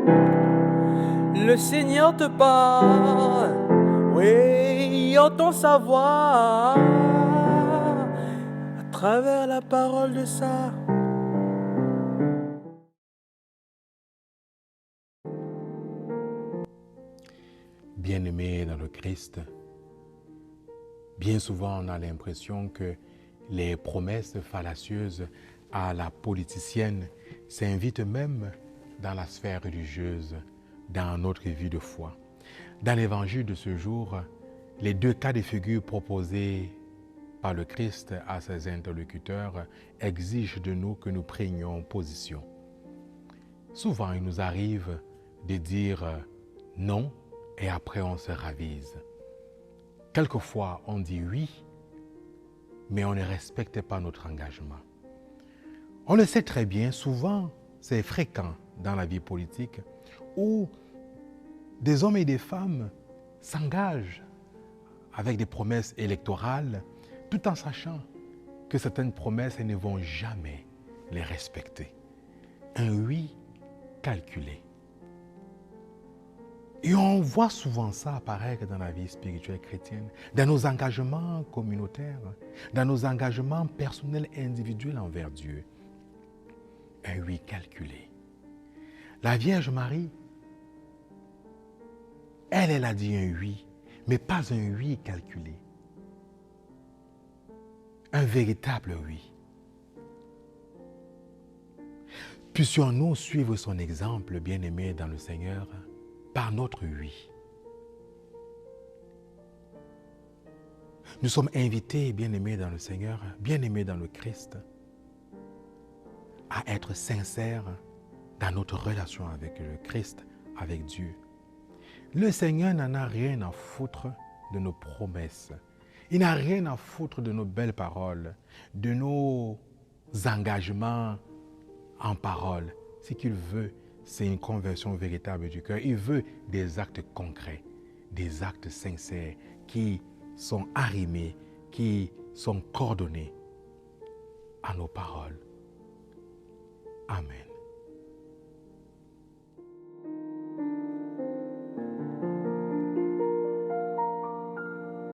Le Seigneur te parle, oui, entend sa voix à travers la parole de ça. Bien-aimés dans le Christ, bien souvent on a l'impression que les promesses fallacieuses à la politicienne s'invitent même dans la sphère religieuse, dans notre vie de foi. Dans l'évangile de ce jour, les deux cas de figure proposés par le Christ à ses interlocuteurs exigent de nous que nous prenions position. Souvent, il nous arrive de dire non et après on se ravise. Quelquefois, on dit oui, mais on ne respecte pas notre engagement. On le sait très bien, souvent, c'est fréquent dans la vie politique où des hommes et des femmes s'engagent avec des promesses électorales tout en sachant que certaines promesses ne vont jamais les respecter. Un oui calculé. Et on voit souvent ça apparaître dans la vie spirituelle chrétienne, dans nos engagements communautaires, dans nos engagements personnels et individuels envers Dieu. Un oui calculé. La Vierge Marie, elle a dit un oui, mais pas un oui calculé. Un véritable oui. Puissions-nous suivre son exemple, bien-aimé dans le Seigneur, par notre oui. Nous sommes invités, bien-aimés dans le Seigneur, bien-aimés dans le Christ, à être sincères dans notre relation avec le Christ, avec Dieu. Le Seigneur n'en a rien à foutre de nos promesses. Il n'a rien à foutre de nos belles paroles, de nos engagements en parole. Ce qu'il veut, c'est une conversion véritable du cœur. Il veut des actes concrets, des actes sincères qui sont arrimés, qui sont coordonnés à nos paroles. Amen.